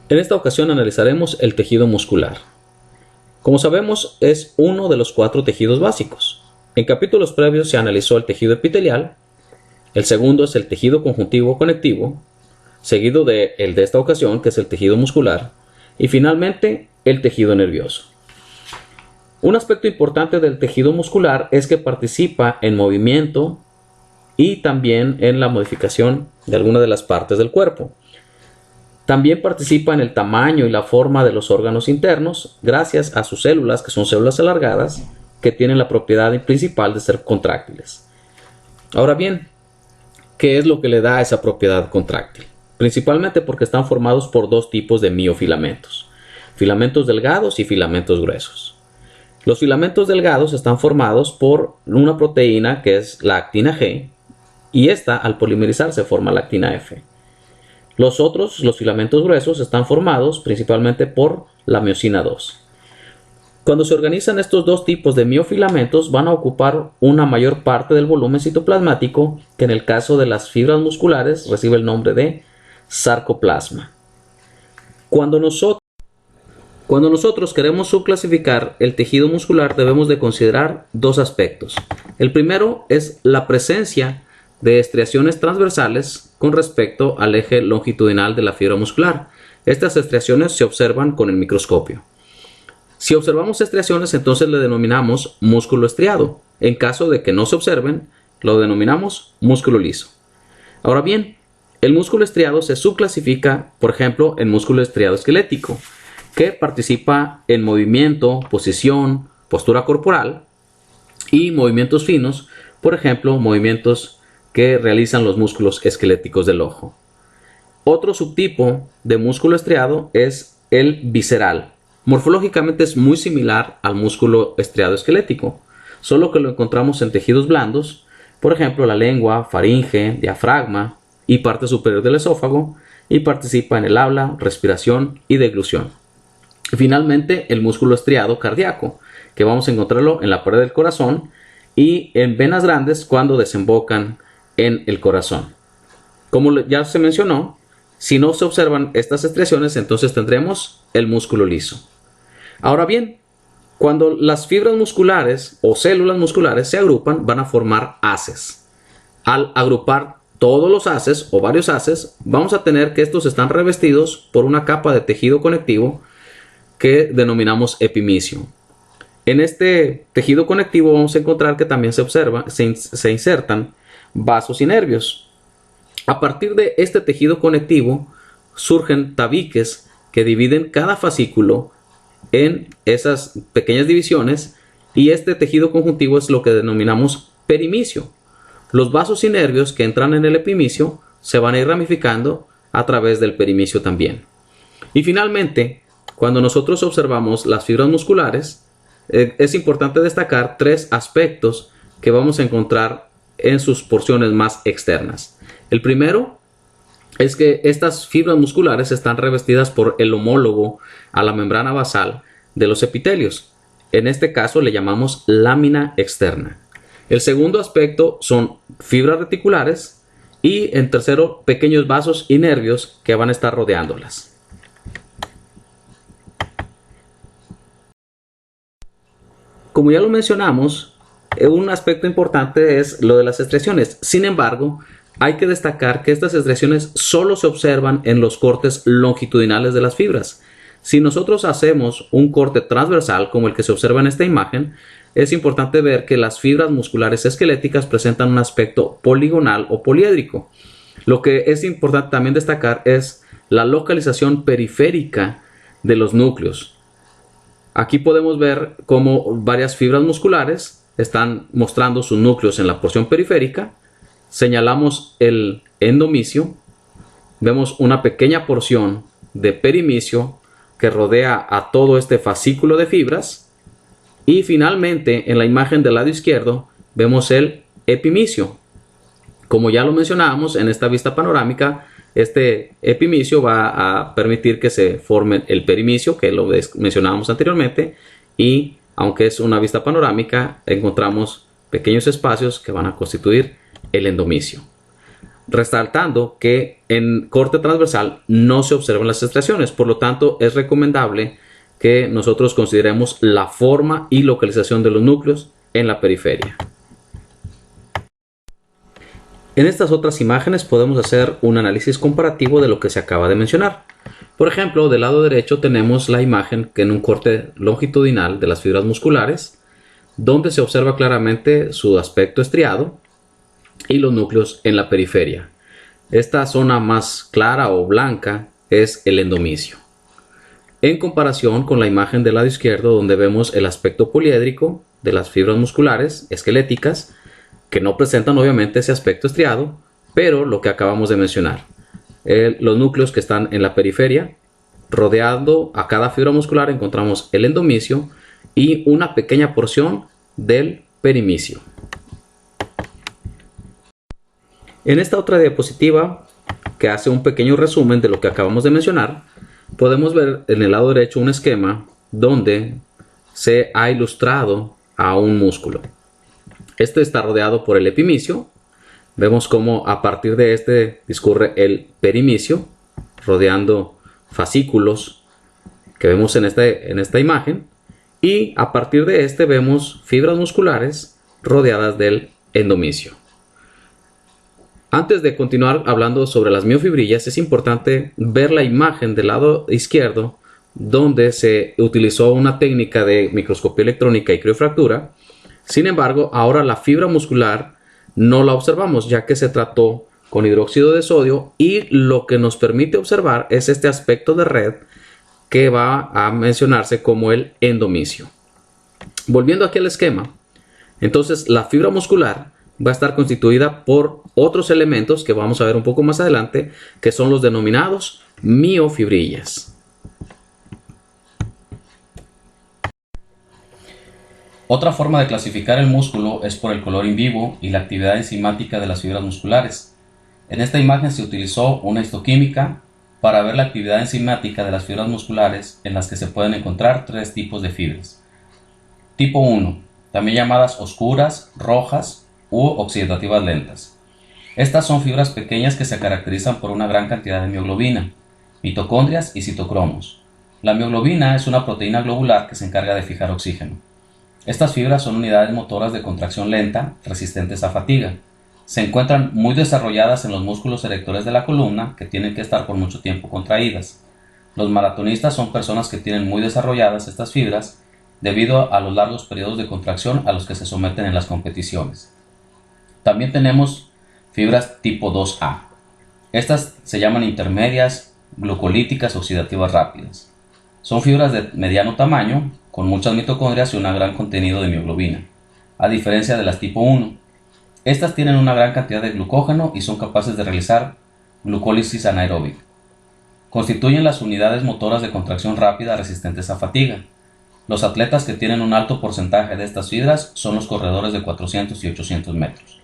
En esta ocasión analizaremos el tejido muscular. Como sabemos, es uno de los 4 tejidos básicos. En capítulos previos se analizó el tejido epitelial, el segundo es el tejido conjuntivo conectivo, seguido de el de esta ocasión, que es el tejido muscular, y finalmente el tejido nervioso. Un aspecto importante del tejido muscular es que participa en movimiento y también en la modificación de alguna de las partes del cuerpo. También participa en el tamaño y la forma de los órganos internos gracias a sus células, que son células alargadas, que tienen la propiedad principal de ser contráctiles. Ahora bien, ¿qué es lo que le da esa propiedad contráctil? Principalmente porque están formados por 2 tipos de miofilamentos, filamentos delgados y filamentos gruesos. Los filamentos delgados están formados por una proteína que es la actina G, y esta al polimerizarse forma la actina F. Los filamentos gruesos, están formados principalmente por la miosina 2. Cuando se organizan estos 2 tipos de miofilamentos, van a ocupar una mayor parte del volumen citoplasmático, que en el caso de las fibras musculares recibe el nombre de sarcoplasma. Cuando nosotros queremos subclasificar el tejido muscular, debemos de considerar 2 aspectos. El primero es la presencia de estriaciones transversales con respecto al eje longitudinal de la fibra muscular. Estas estriaciones se observan con el microscopio. Si observamos estriaciones, entonces le denominamos músculo estriado. En caso de que no se observen, lo denominamos músculo liso. Ahora bien, el músculo estriado se subclasifica, por ejemplo, en músculo estriado esquelético, que participa en movimiento, posición, postura corporal y movimientos finos, por ejemplo, movimientos que realizan los músculos esqueléticos del ojo. Otro subtipo de músculo estriado es el visceral. Morfológicamente es muy similar al músculo estriado esquelético, solo que lo encontramos en tejidos blandos, por ejemplo la lengua, faringe, diafragma y parte superior del esófago, y participa en el habla, respiración y deglución. Finalmente, el músculo estriado cardíaco, que vamos a encontrarlo en la pared del corazón y en venas grandes cuando desembocan en el corazón. Como ya se mencionó, si no se observan estas estriaciones, entonces tendremos el músculo liso. Ahora bien, cuando las fibras musculares o células musculares se agrupan, van a formar haces. Al agrupar todos los haces o varios haces, vamos a tener que estos están revestidos por una capa de tejido conectivo que denominamos epimisio. En este tejido conectivo vamos a encontrar que también se insertan vasos y nervios. A partir de este tejido conectivo surgen tabiques que dividen cada fascículo en esas pequeñas divisiones, y este tejido conjuntivo es lo que denominamos perimisio. Los vasos y nervios que entran en el epimisio se van a ir ramificando a través del perimisio también. Y finalmente, cuando nosotros observamos las fibras musculares, es importante destacar 3 aspectos que vamos a encontrar en sus porciones más externas. El primero es que estas fibras musculares están revestidas por el homólogo a la membrana basal de los epitelios. En este caso le llamamos lámina externa. El segundo aspecto son fibras reticulares, y en tercero, pequeños vasos y nervios que van a estar rodeándolas. Como ya lo mencionamos, un aspecto importante es lo de las estriaciones. Sin embargo, hay que destacar que estas estriaciones solo se observan en los cortes longitudinales de las fibras. Si nosotros hacemos un corte transversal como el que se observa en esta imagen, es importante ver que las fibras musculares esqueléticas presentan un aspecto poligonal o poliédrico. Lo que es importante también destacar es la localización periférica de los núcleos. Aquí podemos ver cómo varias fibras musculares están mostrando sus núcleos en la porción periférica. Señalamos el endomisio, vemos una pequeña porción de perimisio que rodea a todo este fascículo de fibras, y finalmente en la imagen del lado izquierdo vemos el epimisio. Como ya lo mencionábamos en esta vista panorámica, este epimisio va a permitir que se forme el perimisio, que lo mencionábamos anteriormente, y aunque es una vista panorámica, encontramos pequeños espacios que van a constituir el endomisio. resaltando que en corte transversal no se observan las estriaciones, por lo tanto es recomendable que nosotros consideremos la forma y localización de los núcleos en la periferia. En estas otras imágenes podemos hacer un análisis comparativo de lo que se acaba de mencionar. Por ejemplo, del lado derecho tenemos la imagen que en un corte longitudinal de las fibras musculares, donde se observa claramente su aspecto estriado y los núcleos en la periferia. Esta zona más clara o blanca es el endomisio. En comparación con la imagen del lado izquierdo, donde vemos el aspecto poliédrico de las fibras musculares esqueléticas, que no presentan obviamente ese aspecto estriado, pero lo que acabamos de mencionar, los núcleos que están en la periferia, rodeando a cada fibra muscular encontramos el endomisio y una pequeña porción del perimisio. En esta otra diapositiva, que hace un pequeño resumen de lo que acabamos de mencionar, podemos ver en el lado derecho un esquema donde se ha ilustrado a un músculo. Este está rodeado por el epimisio. Vemos cómo a partir de este discurre el perimisio, rodeando fascículos que vemos en esta imagen. Y a partir de este vemos fibras musculares rodeadas del endomisio. Antes de continuar hablando sobre las miofibrillas, es importante ver la imagen del lado izquierdo, donde se utilizó una técnica de microscopía electrónica y criofractura. Sin embargo, ahora la fibra muscular no la observamos, ya que se trató con hidróxido de sodio, y lo que nos permite observar es este aspecto de red que va a mencionarse como el endomisio. Volviendo aquí al esquema, entonces la fibra muscular va a estar constituida por otros elementos que vamos a ver un poco más adelante, que son los denominados miofibrillas. Otra forma de clasificar el músculo es por el color in vivo y la actividad enzimática de las fibras musculares. En esta imagen se utilizó una histoquímica para ver la actividad enzimática de las fibras musculares, en las que se pueden encontrar tres tipos de fibras. Tipo 1, también llamadas oscuras, rojas u oxidativas lentas. Estas son fibras pequeñas que se caracterizan por una gran cantidad de mioglobina, mitocondrias y citocromos. La mioglobina es una proteína globular que se encarga de fijar oxígeno. Estas fibras son unidades motoras de contracción lenta, resistentes a fatiga. Se encuentran muy desarrolladas en los músculos erectores de la columna, que tienen que estar por mucho tiempo contraídas. Los maratonistas son personas que tienen muy desarrolladas estas fibras debido a los largos periodos de contracción a los que se someten en las competiciones. También tenemos fibras tipo 2A. Estas se llaman intermedias, glucolíticas oxidativas rápidas. Son fibras de mediano tamaño, con muchas mitocondrias y un gran contenido de mioglobina, a diferencia de las tipo 1. Estas tienen una gran cantidad de glucógeno y son capaces de realizar glucólisis anaeróbica. Constituyen las unidades motoras de contracción rápida resistentes a fatiga. Los atletas que tienen un alto porcentaje de estas fibras son los corredores de 400 y 800 metros.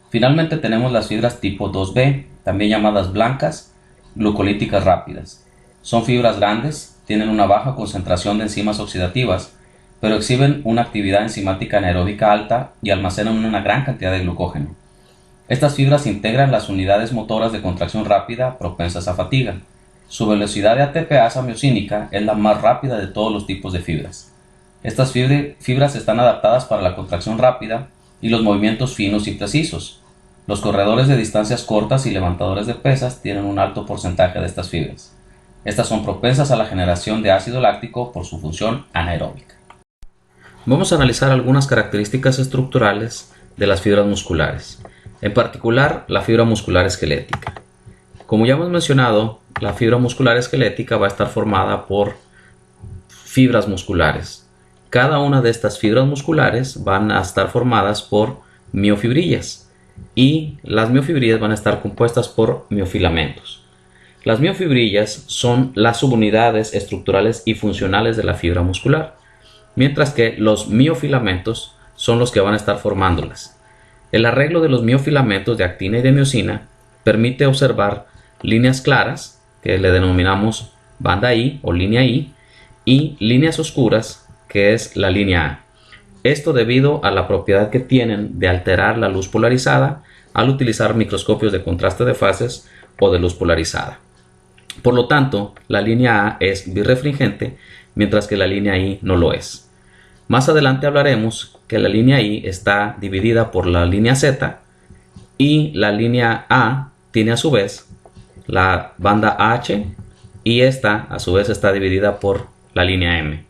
Finalmente tenemos las fibras tipo 2B, también llamadas blancas, glucolíticas rápidas. Son fibras grandes, tienen una baja concentración de enzimas oxidativas, pero exhiben una actividad enzimática anaeróbica alta y almacenan una gran cantidad de glucógeno. Estas fibras integran las unidades motoras de contracción rápida propensas a fatiga. Su velocidad de ATPasa miocínica es la más rápida de todos los tipos de fibras. Estas fibras están adaptadas para la contracción rápida y los movimientos finos y precisos. Los corredores de distancias cortas y levantadores de pesas tienen un alto porcentaje de estas fibras. Estas son propensas a la generación de ácido láctico por su función anaeróbica. Vamos a analizar algunas características estructurales de las fibras musculares, en particular la fibra muscular esquelética. Como ya hemos mencionado, la fibra muscular esquelética va a estar formada por fibras musculares. Cada una de estas fibras musculares van a estar formadas por miofibrillas, y las miofibrillas van a estar compuestas por miofilamentos. Las miofibrillas son las subunidades estructurales y funcionales de la fibra muscular, mientras que los miofilamentos son los que van a estar formándolas. El arreglo de los miofilamentos de actina y de miosina permite observar líneas claras, que le denominamos banda I o línea I, y líneas oscuras, que es la línea A. Esto debido a la propiedad que tienen de alterar la luz polarizada al utilizar microscopios de contraste de fases o de luz polarizada. Por lo tanto, la línea A es birrefringente, mientras que la línea I no lo es. Más adelante hablaremos que la línea I está dividida por la línea Z y la línea A tiene a su vez la banda H y esta a su vez está dividida por la línea M.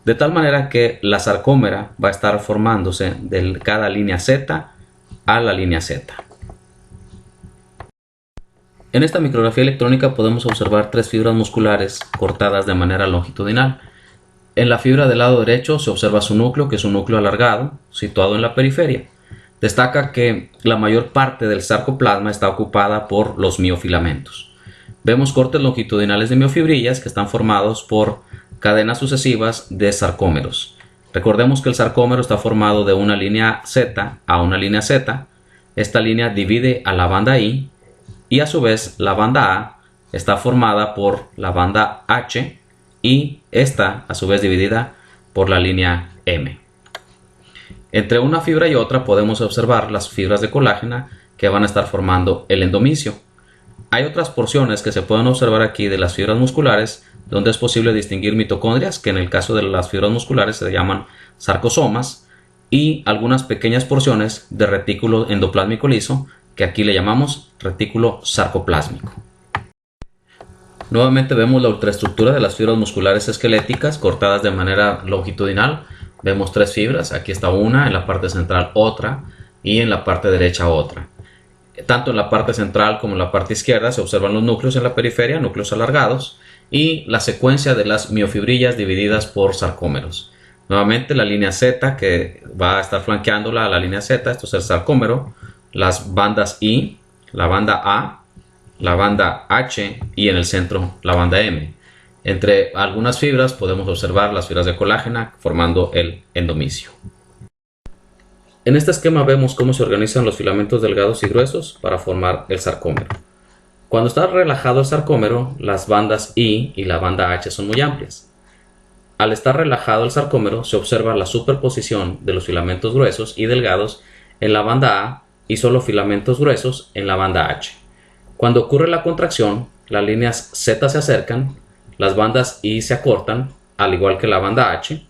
De tal manera que la sarcómera va a estar formándose de cada línea Z a la línea Z. En esta micrografía electrónica podemos observar tres fibras musculares cortadas de manera longitudinal. En la fibra del lado derecho se observa su núcleo, que es un núcleo alargado, situado en la periferia. Destaca que la mayor parte del sarcoplasma está ocupada por los miofilamentos. Vemos cortes longitudinales de miofibrillas que están formados por cadenas sucesivas de sarcómeros. Recordemos que el sarcómero está formado de una línea Z a una línea Z. Esta línea divide a la banda I y a su vez la banda A está formada por la banda H y esta a su vez dividida por la línea M. Entre una fibra y otra podemos observar las fibras de colágeno que van a estar formando el endomisio. Hay otras porciones que se pueden observar aquí de las fibras musculares donde es posible distinguir mitocondrias, que en el caso de las fibras musculares se llaman sarcosomas, y algunas pequeñas porciones de retículo endoplásmico liso, que aquí le llamamos retículo sarcoplásmico. Nuevamente vemos la ultraestructura de las fibras musculares esqueléticas cortadas de manera longitudinal. Vemos tres fibras, aquí está una, en la parte central otra y en la parte derecha otra. Tanto en la parte central como en la parte izquierda se observan los núcleos en la periferia, núcleos alargados, y la secuencia de las miofibrillas divididas por sarcómeros. Nuevamente la línea Z que va a estar flanqueándola a la línea Z, esto es el sarcómero, las bandas I, la banda A, la banda H y en el centro la banda M. Entre algunas fibras podemos observar las fibras de colágeno formando el endomisio. En este esquema vemos cómo se organizan los filamentos delgados y gruesos para formar el sarcómero. Cuando está relajado el sarcómero, las bandas I y la banda H son muy amplias. Al estar relajado el sarcómero, se observa la superposición de los filamentos gruesos y delgados en la banda A y solo filamentos gruesos en la banda H. Cuando ocurre la contracción, las líneas Z se acercan, las bandas I se acortan, al igual que la banda H,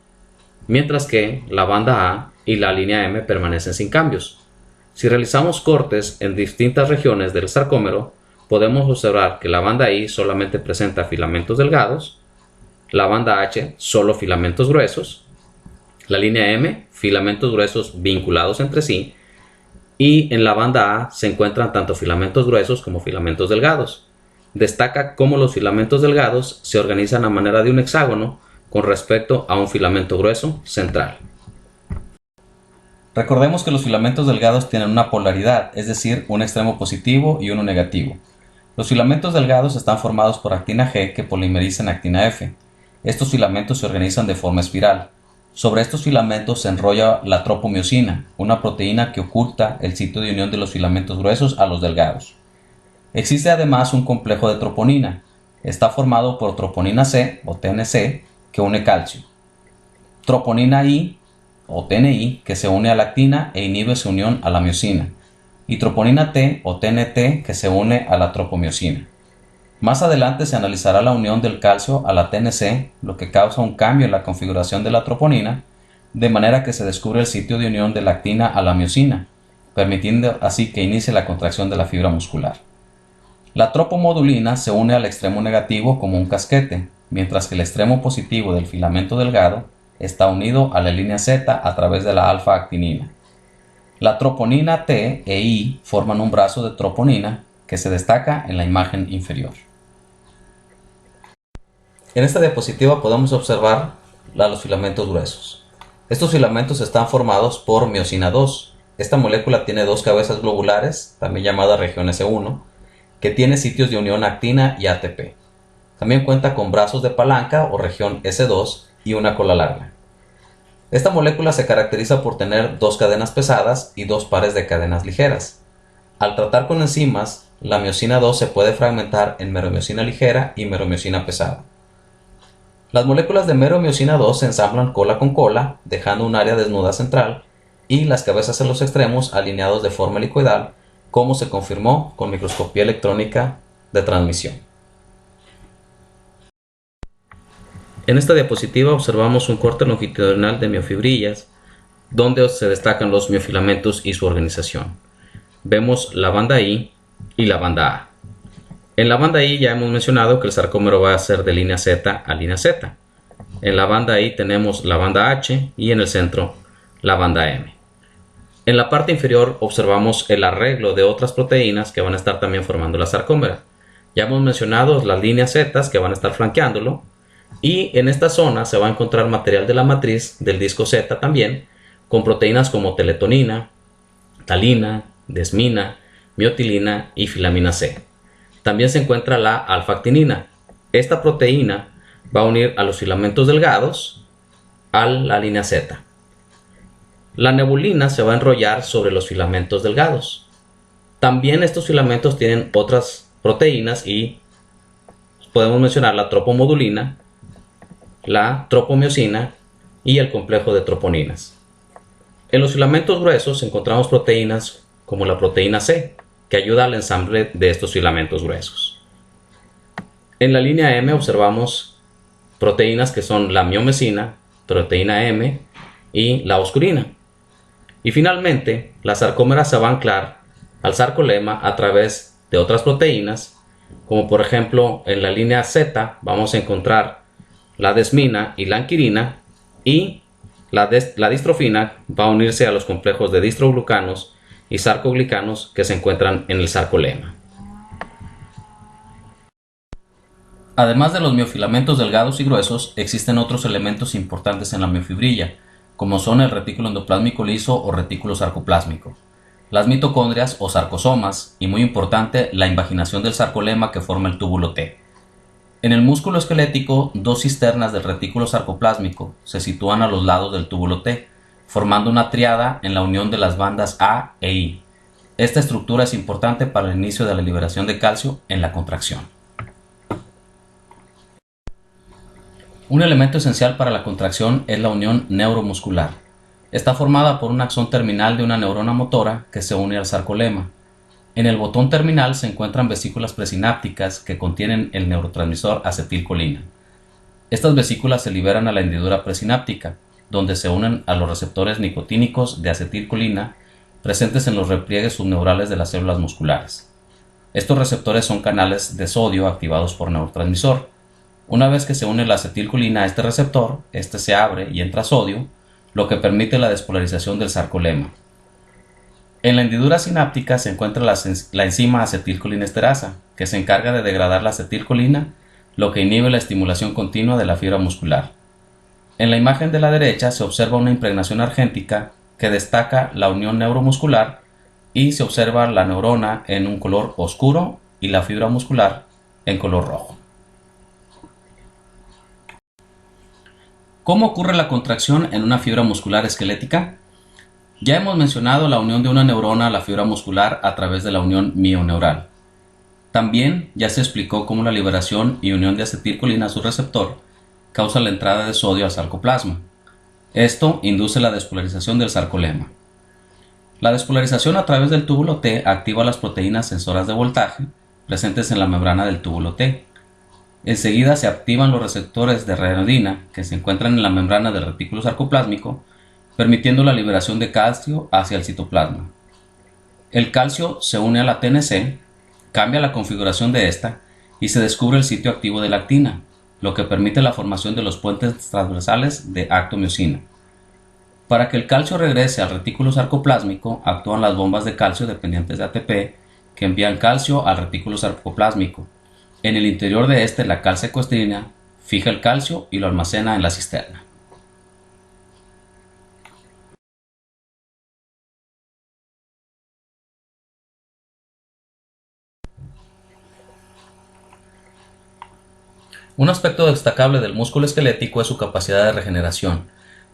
mientras que la banda A y la línea M permanecen sin cambios. Si realizamos cortes en distintas regiones del sarcómero, podemos observar que la banda I solamente presenta filamentos delgados, la banda H solo filamentos gruesos, la línea M filamentos gruesos vinculados entre sí, y en la banda A se encuentran tanto filamentos gruesos como filamentos delgados. Destaca cómo los filamentos delgados se organizan a manera de un hexágono con respecto a un filamento grueso central. Recordemos que los filamentos delgados tienen una polaridad, es decir, un extremo positivo y uno negativo. Los filamentos delgados están formados por actina G que polimeriza en actina F. Estos filamentos se organizan de forma espiral. Sobre estos filamentos se enrolla la tropomiosina, una proteína que oculta el sitio de unión de los filamentos gruesos a los delgados. Existe además un complejo de troponina. Está formado por troponina C o TNC que une calcio, troponina I o TNI que se une a la actina e inhibe su unión a la miosina, y troponina T o TNT que se une a la tropomiosina. Más adelante se analizará la unión del calcio a la TNC, lo que causa un cambio en la configuración de la troponina, de manera que se descubre el sitio de unión de la actina a la miosina, permitiendo así que inicie la contracción de la fibra muscular. La tropomodulina se une al extremo negativo como un casquete, mientras que el extremo positivo del filamento delgado está unido a la línea Z a través de la alfa-actinina. La troponina T e I forman un brazo de troponina que se destaca en la imagen inferior. En esta diapositiva podemos observar los filamentos gruesos. Estos filamentos están formados por miosina II. Esta molécula tiene dos cabezas globulares, también llamadas región S1, que tiene sitios de unión actina y ATP. También cuenta con brazos de palanca o región S2 y una cola larga. Esta molécula se caracteriza por tener dos cadenas pesadas y dos pares de cadenas ligeras. Al tratar con enzimas, la miosina II se puede fragmentar en meromiosina ligera y meromiosina pesada. Las moléculas de meromiocina 2 se ensamblan cola con cola, dejando un área desnuda central y las cabezas en los extremos alineados de forma helicoidal, como se confirmó con microscopía electrónica de transmisión. En esta diapositiva observamos un corte longitudinal de miofibrillas, donde se destacan los miofilamentos y su organización. Vemos la banda I y la banda A. En la banda I ya hemos mencionado que el sarcómero va a ser de línea Z a línea Z. En la banda I tenemos la banda H y en el centro la banda M. En la parte inferior observamos el arreglo de otras proteínas que van a estar también formando la sarcómera. Ya hemos mencionado las líneas Z que van a estar flanqueándolo, y en esta zona se va a encontrar material de la matriz del disco Z también, con proteínas como teletonina, talina, desmina, miotilina y filamina C. También se encuentra la alfa-actinina. Esta proteína va a unir a los filamentos delgados a la línea Z. La nebulina se va a enrollar sobre los filamentos delgados. También estos filamentos tienen otras proteínas y podemos mencionar la tropomodulina, la tropomiosina y el complejo de troponinas. En los filamentos gruesos encontramos proteínas como la proteína C, que ayuda al ensamble de estos filamentos gruesos. En la línea M observamos proteínas que son la miomesina, proteína M y la oscurina. Y finalmente, la sarcómera se va a anclar al sarcolema a través de otras proteínas, como por ejemplo en la línea Z vamos a encontrar la desmina y la anquirina, y la distrofina va a unirse a los complejos de distroglucanos y sarcoglicanos que se encuentran en el sarcolema. Además de los miofilamentos delgados y gruesos, existen otros elementos importantes en la miofibrilla, como son el retículo endoplásmico liso o retículo sarcoplásmico, las mitocondrias o sarcosomas y, muy importante, la invaginación del sarcolema que forma el túbulo T. En el músculo esquelético, dos cisternas del retículo sarcoplásmico se sitúan a los lados del túbulo T, formando una triada en la unión de las bandas A e I. Esta estructura es importante para el inicio de la liberación de calcio en la contracción. Un elemento esencial para la contracción es la unión neuromuscular. Está formada por un axón terminal de una neurona motora que se une al sarcolema. En el botón terminal se encuentran vesículas presinápticas que contienen el neurotransmisor acetilcolina. Estas vesículas se liberan a la hendidura presináptica, donde se unen a los receptores nicotínicos de acetilcolina presentes en los repliegues subneurales de las células musculares. Estos receptores son canales de sodio activados por neurotransmisor. Una vez que se une la acetilcolina a este receptor, este se abre y entra sodio, lo que permite la despolarización del sarcolema. En la hendidura sináptica se encuentra la enzima acetilcolinesterasa, que se encarga de degradar la acetilcolina, lo que inhibe la estimulación continua de la fibra muscular. En la imagen de la derecha se observa una impregnación argéntica que destaca la unión neuromuscular, y se observa la neurona en un color oscuro y la fibra muscular en color rojo. ¿Cómo ocurre la contracción en una fibra muscular esquelética? Ya hemos mencionado la unión de una neurona a la fibra muscular a través de la unión mioneural. También ya se explicó cómo la liberación y unión de acetilcolina a su receptor causa la entrada de sodio al sarcoplasma. Esto induce la despolarización del sarcolema. La despolarización a través del túbulo T activa las proteínas sensoras de voltaje presentes en la membrana del túbulo T. Enseguida se activan los receptores de renina que se encuentran en la membrana del retículo sarcoplásmico, permitiendo la liberación de calcio hacia el citoplasma. El calcio se une a la TNC, cambia la configuración de esta y se descubre el sitio activo de la actina, lo que permite la formación de los puentes transversales de actomiosina. Para que el calcio regrese al retículo sarcoplásmico, actúan las bombas de calcio dependientes de ATP que envían calcio al retículo sarcoplásmico. En el interior de este, la calcecoestrina fija el calcio y lo almacena en la cisterna. Un aspecto destacable del músculo esquelético es su capacidad de regeneración.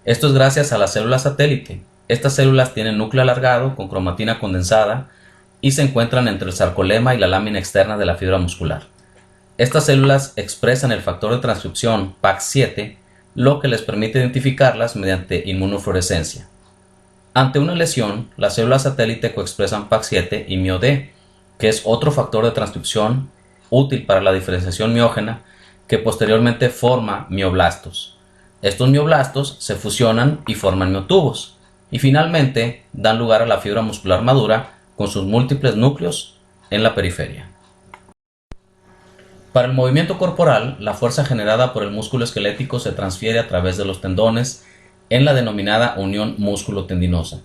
Esto es gracias a las células satélite. Estas células tienen núcleo alargado con cromatina condensada y se encuentran entre el sarcolema y la lámina externa de la fibra muscular. Estas células expresan el factor de transcripción PAX7, lo que les permite identificarlas mediante inmunofluorescencia. Ante una lesión, las células satélite coexpresan PAX7 y MioD, que es otro factor de transcripción útil para la diferenciación miógena que posteriormente forma mioblastos. Estos mioblastos se fusionan y forman miotubos, y finalmente dan lugar a la fibra muscular madura con sus múltiples núcleos en la periferia. Para el movimiento corporal, la fuerza generada por el músculo esquelético se transfiere a través de los tendones en la denominada unión músculo-tendinosa.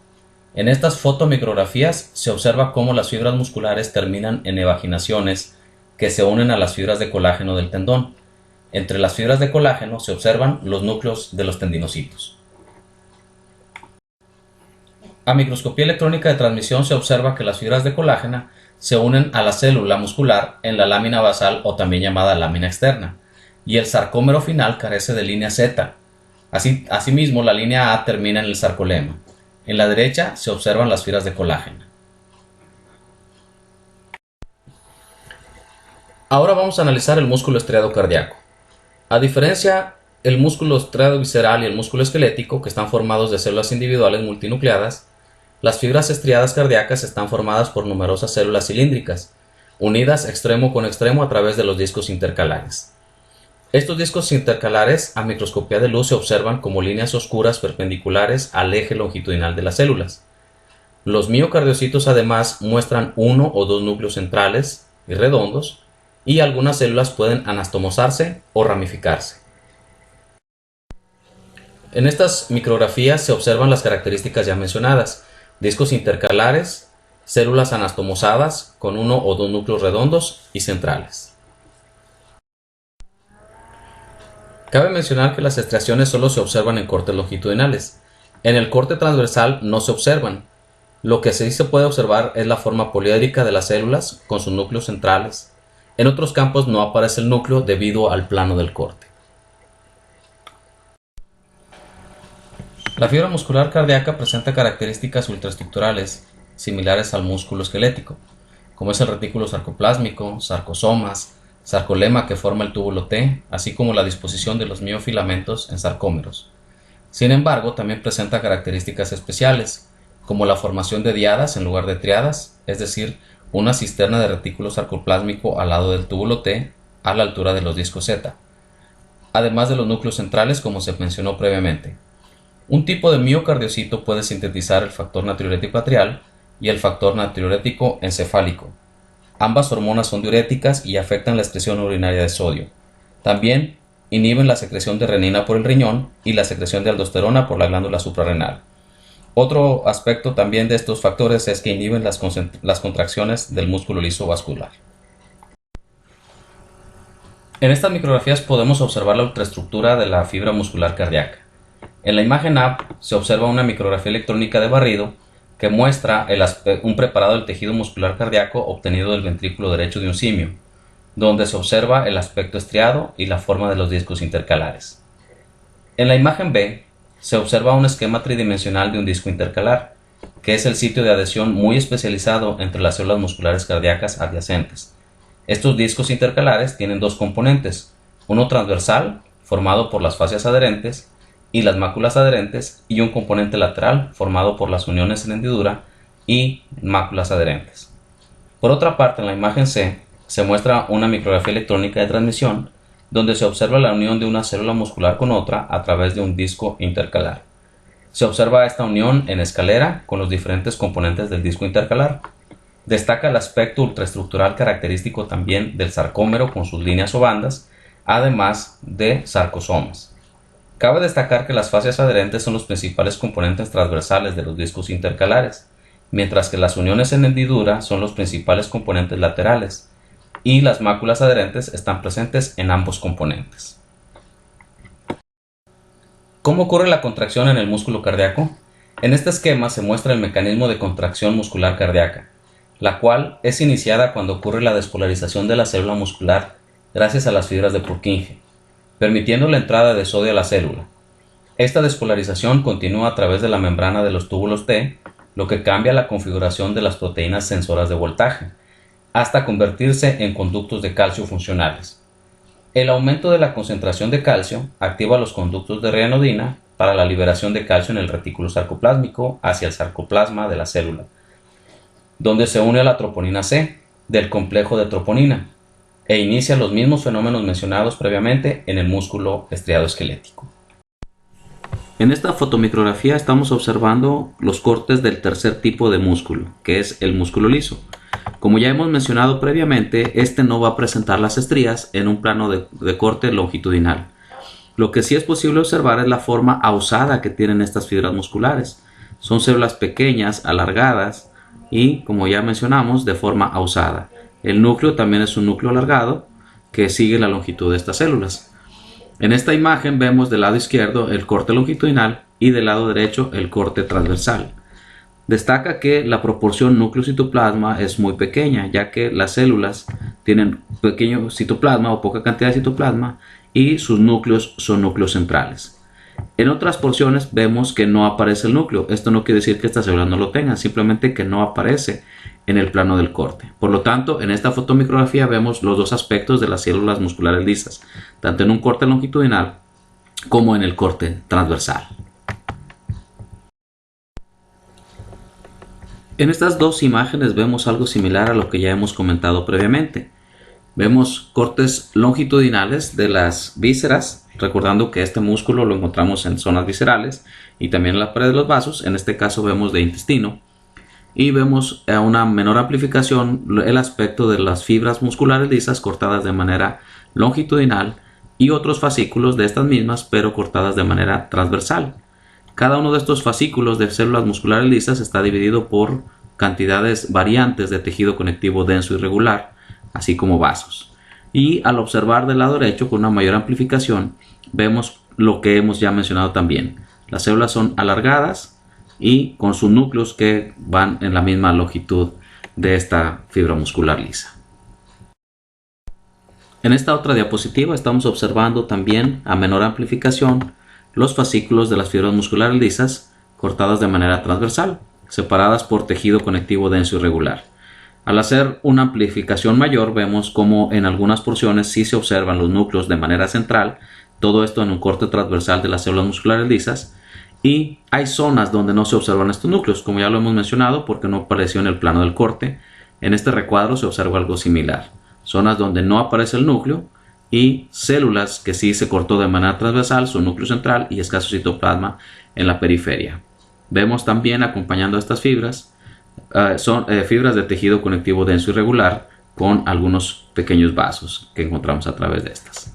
En estas fotomicrografías se observa cómo las fibras musculares terminan en evaginaciones que se unen a las fibras de colágeno del tendón. Entre las fibras de colágeno se observan los núcleos de los tendinocitos. A microscopía electrónica de transmisión se observa que las fibras de colágeno se unen a la célula muscular en la lámina basal o también llamada lámina externa, y el sarcómero final carece de línea Z. Asimismo, la línea A termina en el sarcolema. En la derecha se observan las fibras de colágeno. Ahora vamos a analizar el músculo estriado cardíaco. A diferencia el músculo estriado visceral y el músculo esquelético, que están formados de células individuales multinucleadas, las fibras estriadas cardíacas están formadas por numerosas células cilíndricas, unidas extremo con extremo a través de los discos intercalares. Estos discos intercalares a microscopía de luz se observan como líneas oscuras perpendiculares al eje longitudinal de las células. Los miocardiocitos además muestran uno o dos núcleos centrales y redondos, y algunas células pueden anastomosarse o ramificarse. En estas micrografías se observan las características ya mencionadas: discos intercalares, células anastomosadas con uno o dos núcleos redondos y centrales. Cabe mencionar que las estriaciones solo se observan en cortes longitudinales. En el corte transversal no se observan. Lo que sí se puede observar es la forma poliédrica de las células con sus núcleos centrales. En otros campos no aparece el núcleo debido al plano del corte. La fibra muscular cardíaca presenta características ultraestructurales similares al músculo esquelético, como es el retículo sarcoplásmico, sarcosomas, sarcolema que forma el túbulo T, así como la disposición de los miofilamentos en sarcómeros. Sin embargo, también presenta características especiales, como la formación de diadas en lugar de triadas, es decir, una cisterna de retículo sarcoplásmico al lado del túbulo T a la altura de los discos Z, además de los núcleos centrales como se mencionó previamente. Un tipo de miocardiocito puede sintetizar el factor natriurético atrial y el factor natriurético encefálico. Ambas hormonas son diuréticas y afectan la excreción urinaria de sodio. También inhiben la secreción de renina por el riñón y la secreción de aldosterona por la glándula suprarrenal. Otro aspecto también de estos factores es que inhiben las contracciones del músculo liso vascular. En estas micrografías podemos observar la ultraestructura de la fibra muscular cardíaca. En la imagen A se observa una micrografía electrónica de barrido que muestra un preparado del tejido muscular cardíaco obtenido del ventrículo derecho de un simio, donde se observa el aspecto estriado y la forma de los discos intercalares. En la imagen B se observa un esquema tridimensional de un disco intercalar, que es el sitio de adhesión muy especializado entre las células musculares cardíacas adyacentes. Estos discos intercalares tienen dos componentes, uno transversal, formado por las fascias adherentes, y las máculas adherentes, y un componente lateral formado por las uniones en hendidura y máculas adherentes. Por otra parte, en la imagen C se muestra una micrografía electrónica de transmisión donde se observa la unión de una célula muscular con otra a través de un disco intercalar. Se observa esta unión en escalera con los diferentes componentes del disco intercalar. Destaca el aspecto ultraestructural característico también del sarcómero con sus líneas o bandas, además de sarcosomas. Cabe destacar que las fascias adherentes son los principales componentes transversales de los discos intercalares, mientras que las uniones en hendidura son los principales componentes laterales, y las máculas adherentes están presentes en ambos componentes. ¿Cómo ocurre la contracción en el músculo cardíaco? En este esquema se muestra el mecanismo de contracción muscular cardíaca, la cual es iniciada cuando ocurre la despolarización de la célula muscular gracias a las fibras de Purkinje, permitiendo la entrada de sodio a la célula. Esta despolarización continúa a través de la membrana de los túbulos T, lo que cambia la configuración de las proteínas sensoras de voltaje, hasta convertirse en conductos de calcio funcionales. El aumento de la concentración de calcio activa los conductos de reanodina para la liberación de calcio en el retículo sarcoplásmico hacia el sarcoplasma de la célula, donde se une a la troponina C del complejo de troponina e inicia los mismos fenómenos mencionados previamente en el músculo estriado esquelético. En esta fotomicrografía estamos observando los cortes del tercer tipo de músculo, que es el músculo liso. Como ya hemos mencionado previamente, este no va a presentar las estrías en un plano de corte longitudinal. Lo que sí es posible observar es la forma ausada que tienen estas fibras musculares. Son células pequeñas, alargadas y, como ya mencionamos, de forma ausada. El núcleo también es un núcleo alargado que sigue la longitud de estas células. En esta imagen vemos del lado izquierdo el corte longitudinal y del lado derecho el corte transversal. Destaca que la proporción núcleo-citoplasma es muy pequeña, ya que las células tienen pequeño citoplasma o poca cantidad de citoplasma y sus núcleos son núcleos centrales. En otras porciones vemos que no aparece el núcleo. Esto no quiere decir que estas células no lo tengan, simplemente que no aparece en el plano del corte. Por lo tanto, en esta fotomicrografía vemos los dos aspectos de las células musculares lisas, tanto en un corte longitudinal como en el corte transversal. En estas dos imágenes vemos algo similar a lo que ya hemos comentado previamente. Vemos cortes longitudinales de las vísceras, recordando que este músculo lo encontramos en zonas viscerales y también en la pared de los vasos. En este caso vemos de intestino. Y vemos a una menor amplificación el aspecto de las fibras musculares lisas cortadas de manera longitudinal y otros fascículos de estas mismas pero cortadas de manera transversal. Cada uno de estos fascículos de células musculares lisas está dividido por cantidades variantes de tejido conectivo denso y regular, así como vasos. Y al observar del lado derecho con una mayor amplificación vemos lo que hemos ya mencionado también. Las células son alargadas y con sus núcleos que van en la misma longitud de esta fibra muscular lisa. En esta otra diapositiva estamos observando también a menor amplificación los fascículos de las fibras musculares lisas cortadas de manera transversal, separadas por tejido conectivo denso y regular. Al hacer una amplificación mayor vemos como en algunas porciones sí se observan los núcleos de manera central, todo esto en un corte transversal de las células musculares lisas. Y hay zonas donde no se observan estos núcleos, como ya lo hemos mencionado, porque no apareció en el plano del corte. En este recuadro se observa algo similar. Zonas donde no aparece el núcleo y células que sí se cortó de manera transversal, su núcleo central y escaso citoplasma en la periferia. Vemos también acompañando a estas fibras, son fibras de tejido conectivo denso y regular con algunos pequeños vasos que encontramos a través de estas.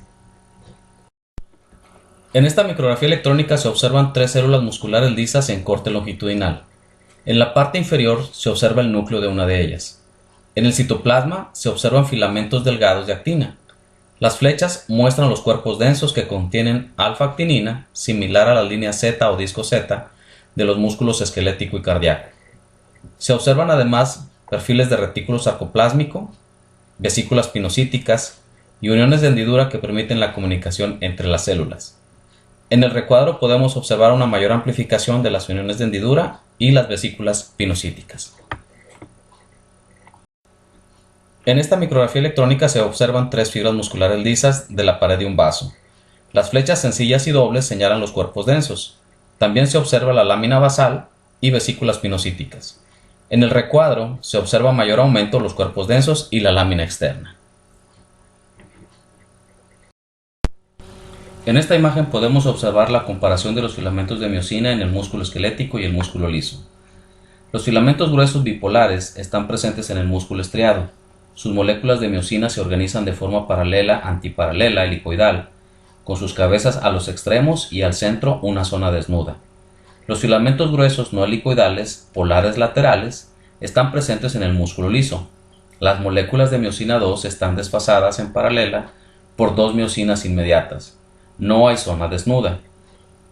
En esta micrografía electrónica se observan tres células musculares lisas en corte longitudinal. En la parte inferior se observa el núcleo de una de ellas. En el citoplasma se observan filamentos delgados de actina. Las flechas muestran los cuerpos densos que contienen alfa-actinina, similar a la línea Z o disco Z de los músculos esquelético y cardíaco. Se observan además perfiles de retículo sarcoplásmico, vesículas pinocíticas y uniones de hendidura que permiten la comunicación entre las células. En el recuadro podemos observar una mayor amplificación de las uniones de hendidura y las vesículas pinocíticas. En esta micrografía electrónica se observan tres fibras musculares lisas de la pared de un vaso. Las flechas sencillas y dobles señalan los cuerpos densos. También se observa la lámina basal y vesículas pinocíticas. En el recuadro se observa mayor aumento los cuerpos densos y la lámina externa. En esta imagen podemos observar la comparación de los filamentos de miosina en el músculo esquelético y el músculo liso. Los filamentos gruesos bipolares están presentes en el músculo estriado. Sus moléculas de miosina se organizan de forma antiparalela, helicoidal, con sus cabezas a los extremos y al centro una zona desnuda. Los filamentos gruesos no helicoidales, polares laterales, están presentes en el músculo liso. Las moléculas de miosina 2 están desfasadas en paralela por dos miosinas inmediatas. No hay zona desnuda.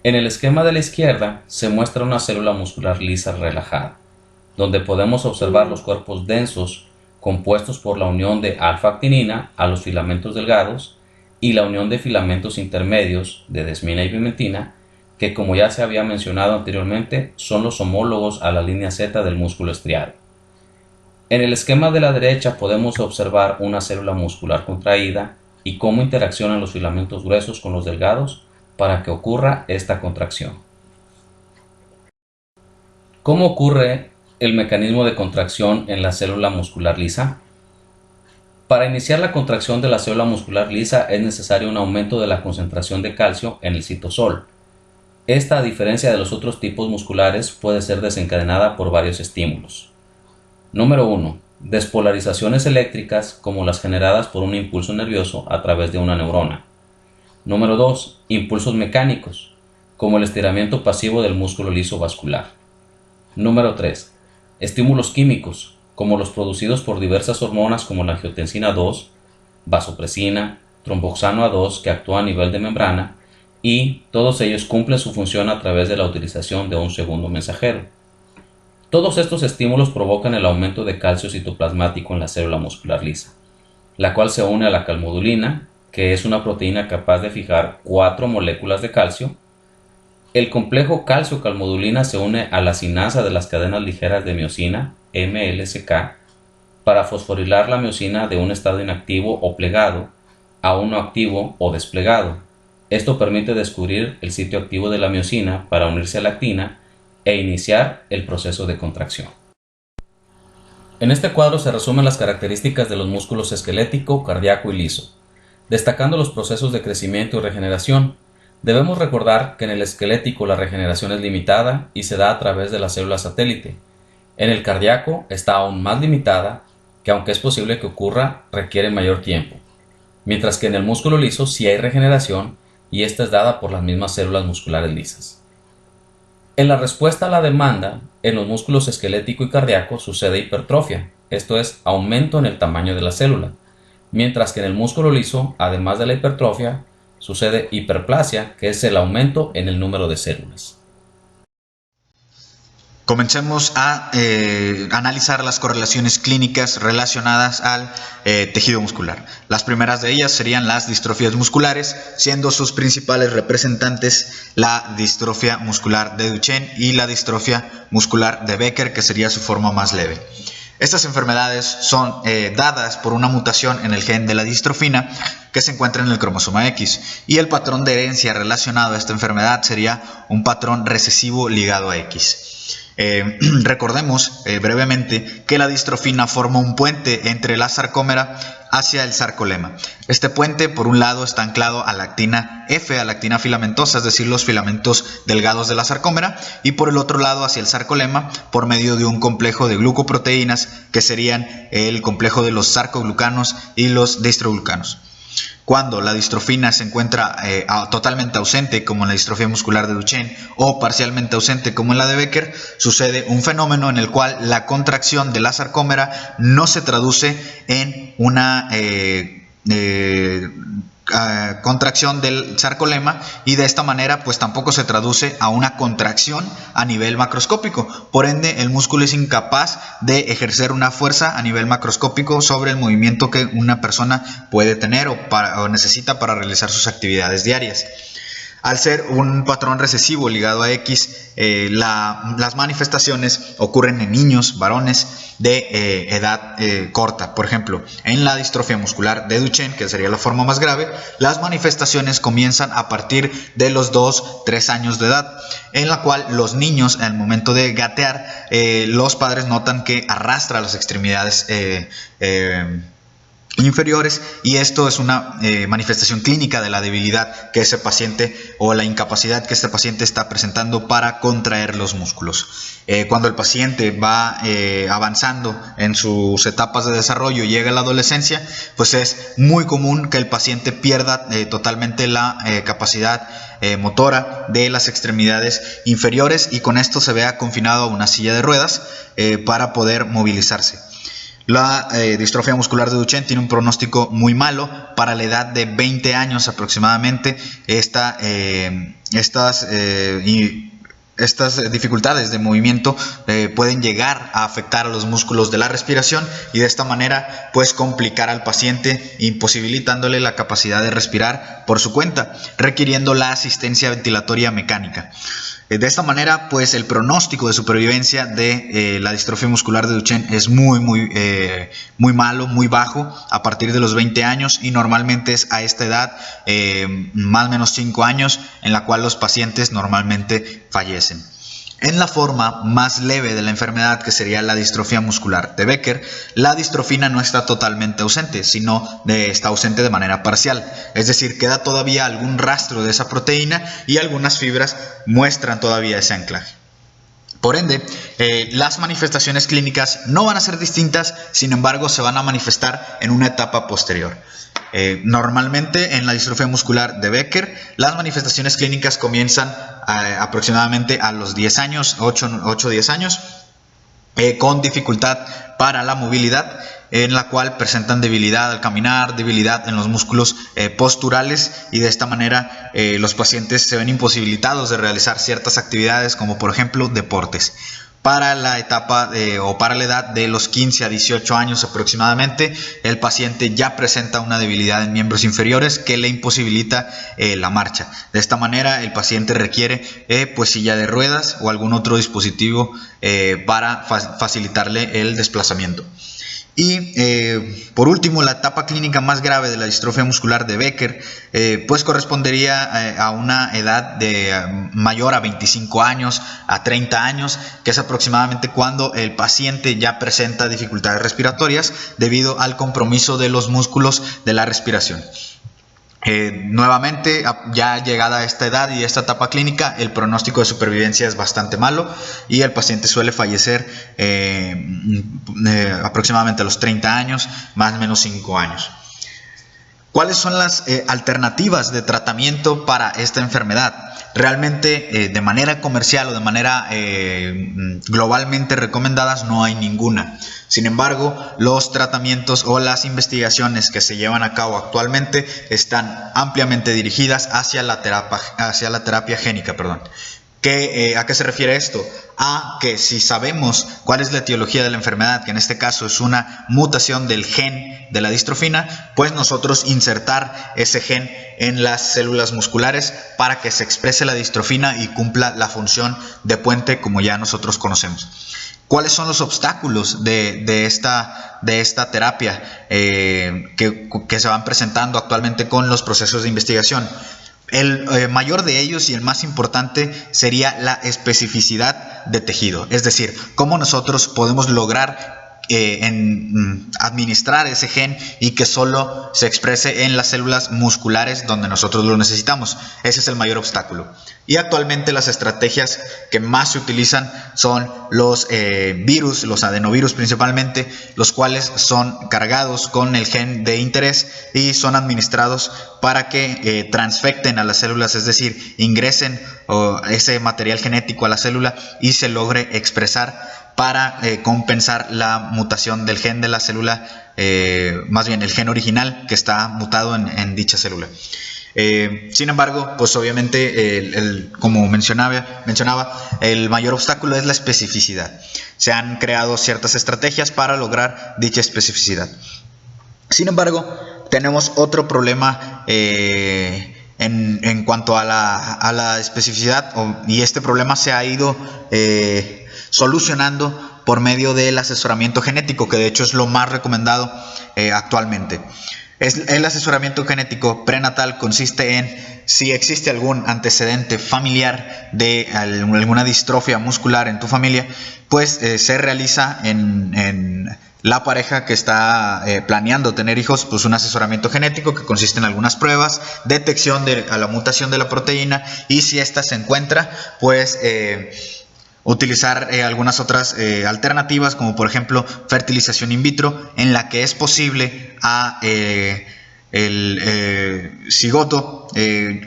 En el esquema de la izquierda se muestra una célula muscular lisa relajada, donde podemos observar los cuerpos densos compuestos por la unión de alfa-actinina a los filamentos delgados y la unión de filamentos intermedios de desmina y pimentina, que como ya se había mencionado anteriormente son los homólogos a la línea Z del músculo estriado. En el esquema de la derecha podemos observar una célula muscular contraída y cómo interaccionan los filamentos gruesos con los delgados para que ocurra esta contracción. ¿Cómo ocurre el mecanismo de contracción en la célula muscular lisa? Para iniciar la contracción de la célula muscular lisa es necesario un aumento de la concentración de calcio en el citosol. Esta, a diferencia de los otros tipos musculares, puede ser desencadenada por varios estímulos. Número 1. Despolarizaciones eléctricas como las generadas por un impulso nervioso a través de una neurona. Número 2. Impulsos mecánicos, como el estiramiento pasivo del músculo liso vascular. Número 3. Estímulos químicos, como los producidos por diversas hormonas como la angiotensina 2, vasopresina, tromboxano A2 que actúa a nivel de membrana, y todos ellos cumplen su función a través de la utilización de un segundo mensajero. Todos estos estímulos provocan el aumento de calcio citoplasmático en la célula muscular lisa, la cual se une a la calmodulina, que es una proteína capaz de fijar 4 moléculas de calcio. El complejo calcio-calmodulina se une a la cinasa de las cadenas ligeras de miosina, MLSK, para fosforilar la miosina de un estado inactivo o plegado a uno activo o desplegado. Esto permite descubrir el sitio activo de la miosina para unirse a la actina e iniciar el proceso de contracción. En este cuadro se resumen las características de los músculos esquelético, cardíaco y liso, destacando los procesos de crecimiento y regeneración. Debemos recordar que en el esquelético la regeneración es limitada y se da a través de la célula satélite. En el cardíaco está aún más limitada, que aunque es posible que ocurra, requiere mayor tiempo. Mientras que en el músculo liso sí hay regeneración y esta es dada por las mismas células musculares lisas. En la respuesta a la demanda, en los músculos esquelético y cardíaco sucede hipertrofia, esto es, aumento en el tamaño de la célula, mientras que en el músculo liso, además de la hipertrofia, sucede hiperplasia, que es el aumento en el número de células. Comencemos a analizar las correlaciones clínicas relacionadas al tejido muscular. Las primeras de ellas serían las distrofías musculares, siendo sus principales representantes la distrofia muscular de Duchenne y la distrofia muscular de Becker, que sería su forma más leve. Estas enfermedades son dadas por una mutación en el gen de la distrofina que se encuentra en el cromosoma X, y el patrón de herencia relacionado a esta enfermedad sería un patrón recesivo ligado a X. Recordemos brevemente que la distrofina forma un puente entre la sarcómera hacia el sarcolema. Este puente, por un lado, está anclado a la actina F, a la actina filamentosa, es decir, los filamentos delgados de la sarcómera, y por el otro lado hacia el sarcolema por medio de un complejo de glucoproteínas que serían el complejo de los sarcoglucanos y los distroglucanos. Cuando la distrofina se encuentra totalmente ausente, como en la distrofia muscular de Duchenne, o parcialmente ausente, como en la de Becker, sucede un fenómeno en el cual la contracción de la sarcómera no se traduce en una contracción del sarcolema, y de esta manera pues tampoco se traduce a una contracción a nivel macroscópico. Por ende, el músculo es incapaz de ejercer una fuerza a nivel macroscópico sobre el movimiento que una persona puede tener o necesita para realizar sus actividades diarias. Al ser un patrón recesivo ligado a X, las manifestaciones ocurren en niños, varones de edad corta. Por ejemplo, en la distrofia muscular de Duchenne, que sería la forma más grave, las manifestaciones comienzan a partir de los 2-3 años de edad, en la cual los niños, al momento de gatear, los padres notan que arrastra las extremidades inferiores, y esto es una manifestación clínica de la debilidad que ese paciente o la incapacidad que este paciente está presentando para contraer los músculos. Cuando el paciente va avanzando en sus etapas de desarrollo y llega a la adolescencia, pues es muy común que el paciente pierda totalmente la capacidad motora de las extremidades inferiores, y con esto se vea confinado a una silla de ruedas para poder movilizarse. La distrofia muscular de Duchenne tiene un pronóstico muy malo. Para la edad de 20 años aproximadamente, estas dificultades de movimiento pueden llegar a afectar a los músculos de la respiración, y de esta manera pues complicar al paciente, imposibilitándole la capacidad de respirar por su cuenta, requiriendo la asistencia ventilatoria mecánica. De esta manera, pues el pronóstico de supervivencia de la distrofia muscular de Duchenne es muy malo, muy bajo a partir de los 20 años, y normalmente es a esta edad, más o menos 5 años, en la cual los pacientes normalmente fallecen. En la forma más leve de la enfermedad, que sería la distrofia muscular de Becker, la distrofina no está totalmente ausente, sino está ausente de manera parcial. Es decir, queda todavía algún rastro de esa proteína y algunas fibras muestran todavía ese anclaje. Por ende, las manifestaciones clínicas no van a ser distintas, sin embargo, se van a manifestar en una etapa posterior. Normalmente en la distrofia muscular de Becker, las manifestaciones clínicas comienzan aproximadamente a los 10 años, 8 o 10 años, con dificultad para la movilidad, en la cual presentan debilidad al caminar, debilidad en los músculos posturales, y de esta manera los pacientes se ven imposibilitados de realizar ciertas actividades, como por ejemplo deportes. Para la etapa o para la edad de los 15 a 18 años aproximadamente, el paciente ya presenta una debilidad en miembros inferiores que le imposibilita la marcha. De esta manera, el paciente requiere pues silla de ruedas o algún otro dispositivo para facilitarle el desplazamiento. Y por último, la etapa clínica más grave de la distrofia muscular de Becker pues correspondería a una edad mayor a 25 años, a 30 años, que es aproximadamente cuando el paciente ya presenta dificultades respiratorias debido al compromiso de los músculos de la respiración. Nuevamente, ya llegada a esta edad y esta etapa clínica, el pronóstico de supervivencia es bastante malo y el paciente suele fallecer aproximadamente a los 30 años, más o menos 5 años. ¿Cuáles son las alternativas de tratamiento para esta enfermedad? Realmente de manera comercial o de manera globalmente recomendadas no hay ninguna. Sin embargo, los tratamientos o las investigaciones que se llevan a cabo actualmente están ampliamente dirigidas hacia la terapia génica. ¿A qué se refiere esto? A que si sabemos cuál es la etiología de la enfermedad, que en este caso es una mutación del gen de la distrofina, pues nosotros insertar ese gen en las células musculares para que se exprese la distrofina y cumpla la función de puente como ya nosotros conocemos. ¿Cuáles son los obstáculos de esta terapia que se van presentando actualmente con los procesos de investigación? El mayor de ellos y el más importante sería la especificidad de tejido, es decir, cómo nosotros podemos lograr administrar ese gen y que solo se exprese en las células musculares donde nosotros lo necesitamos. Ese es el mayor obstáculo. Y actualmente las estrategias que más se utilizan son los virus, los adenovirus principalmente, los cuales son cargados con el gen de interés y son administrados para que transfecten a las células, es decir, ingresen ese material genético a la célula y se logre expresar para compensar la mutación del gen de la célula, más bien el gen original que está mutado en dicha célula. Sin embargo, pues obviamente, como mencionaba, el mayor obstáculo es la especificidad. Se han creado ciertas estrategias para lograr dicha especificidad. Sin embargo, tenemos otro problema en cuanto a la especificidad, y este problema se ha ido solucionando por medio del asesoramiento genético, que de hecho es lo más recomendado actualmente. El asesoramiento genético prenatal consiste en, si existe algún antecedente familiar de alguna distrofia muscular en tu familia, pues se realiza en la pareja que está planeando tener hijos, pues un asesoramiento genético que consiste en algunas pruebas, detección a la mutación de la proteína, y si ésta se encuentra, pues utilizar algunas otras alternativas, como por ejemplo fertilización in vitro, en la que es posible a el cigoto,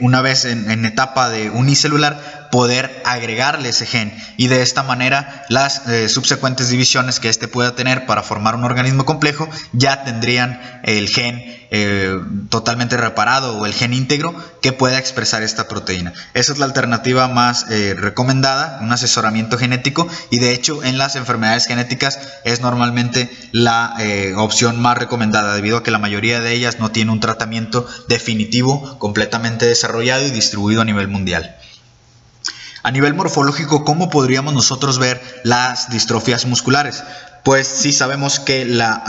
una vez en etapa de unicelular, poder agregarle ese gen, y de esta manera las subsecuentes divisiones que éste pueda tener para formar un organismo complejo ya tendrían el gen totalmente reparado, o el gen íntegro que pueda expresar esta proteína. Esa es la alternativa más recomendada, un asesoramiento genético, y de hecho en las enfermedades genéticas es normalmente la opción más recomendada, debido a que la mayoría de ellas no tiene un tratamiento definitivo completamente desarrollado y distribuido a nivel mundial. A nivel morfológico, ¿cómo podríamos nosotros ver las distrofias musculares? Pues sí sabemos que la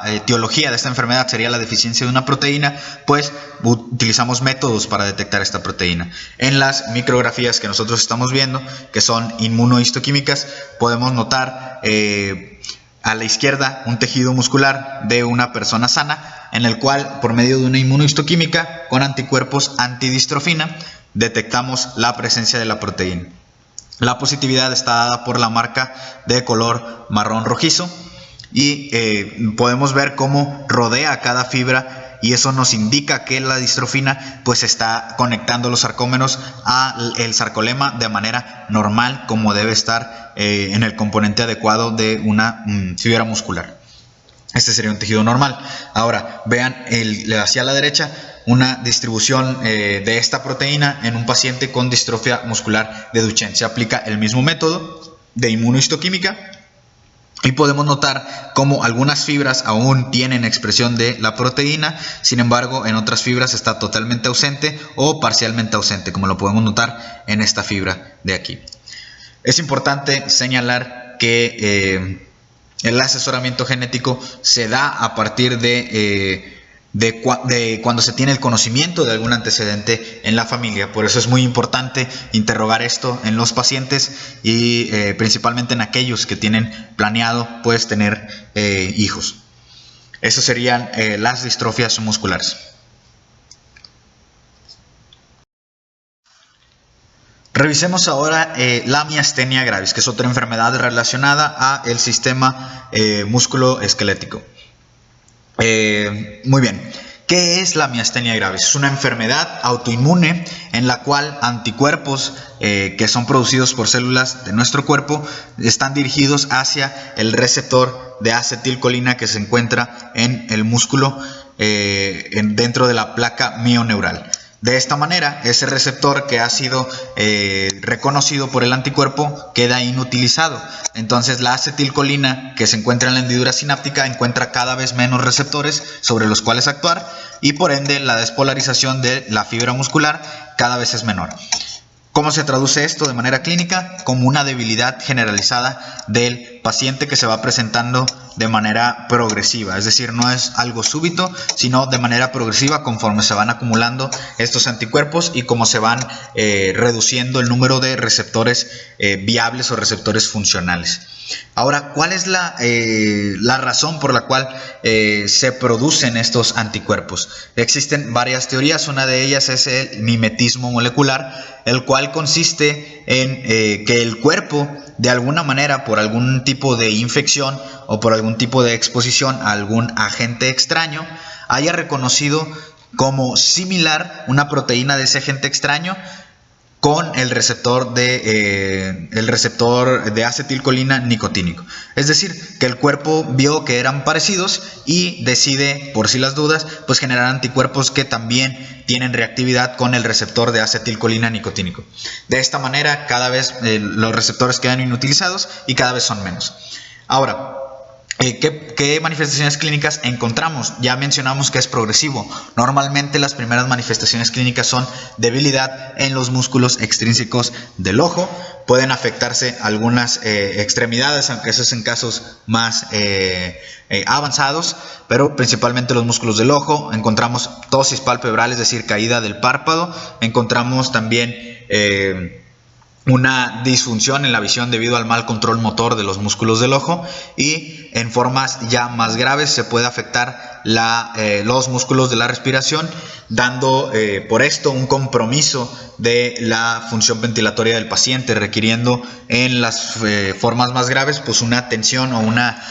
etiología de esta enfermedad sería la deficiencia de una proteína, pues utilizamos métodos para detectar esta proteína. En las micrografías que nosotros estamos viendo, que son inmunohistoquímicas, podemos notar a la izquierda un tejido muscular de una persona sana, en el cual por medio de una inmunohistoquímica con anticuerpos antidistrofina detectamos la presencia de la proteína. La positividad está dada por la marca de color marrón rojizo y podemos ver cómo rodea cada fibra, y eso nos indica que la distrofina pues está conectando los sarcómeros al sarcolema de manera normal, como debe estar en el componente adecuado de una fibra muscular. Este sería un tejido normal. Ahora vean hacia la derecha una distribución de esta proteína en un paciente con distrofia muscular de Duchenne. Se aplica el mismo método de inmunohistoquímica y podemos notar cómo algunas fibras aún tienen expresión de la proteína, sin embargo en otras fibras está totalmente ausente o parcialmente ausente, como lo podemos notar en esta fibra de aquí. Es importante señalar que el asesoramiento genético se da a partir de cuando se tiene el conocimiento de algún antecedente en la familia. Por eso es muy importante interrogar esto en los pacientes y principalmente en aquellos que tienen planeado pues tener hijos. Esas serían las distrofias musculares. Revisemos ahora la miastenia gravis, que es otra enfermedad relacionada al sistema músculo-esquelético. Muy bien. ¿Qué es la miastenia gravis? Es una enfermedad autoinmune en la cual anticuerpos que son producidos por células de nuestro cuerpo están dirigidos hacia el receptor de acetilcolina que se encuentra en el músculo dentro de la placa mioneural. De esta manera, ese receptor que ha sido reconocido por el anticuerpo queda inutilizado. Entonces, la acetilcolina que se encuentra en la hendidura sináptica encuentra cada vez menos receptores sobre los cuales actuar y por ende la despolarización de la fibra muscular cada vez es menor. ¿Cómo se traduce esto de manera clínica? Como una debilidad generalizada del paciente que se va presentando de manera progresiva. Es decir, no es algo súbito, sino de manera progresiva conforme se van acumulando estos anticuerpos y como se van reduciendo el número de receptores viables o receptores funcionales. Ahora, ¿cuál es la razón por la cual se producen estos anticuerpos? Existen varias teorías. Una de ellas es el mimetismo molecular, el cual consiste en que el cuerpo, de alguna manera, por algún tipo de infección o por algún tipo de exposición a algún agente extraño, haya reconocido como similar una proteína de ese agente extraño con el receptor de acetilcolina nicotínico. Es decir, que el cuerpo vio que eran parecidos y decide, por si las dudas, pues generar anticuerpos que también tienen reactividad con el receptor de acetilcolina nicotínico. De esta manera, cada vez los receptores quedan inutilizados y cada vez son menos. Ahora, ¿qué manifestaciones clínicas encontramos? Ya mencionamos que es progresivo. Normalmente las primeras manifestaciones clínicas son debilidad en los músculos extrínsecos del ojo. Pueden afectarse algunas extremidades, aunque eso es en casos más avanzados, pero principalmente los músculos del ojo. Encontramos ptosis palpebral, es decir, caída del párpado. Encontramos también una disfunción en la visión debido al mal control motor de los músculos del ojo, y en formas ya más graves se puede afectar los músculos de la respiración, dando por esto un compromiso de la función ventilatoria del paciente, requiriendo en las formas más graves pues una tensión o una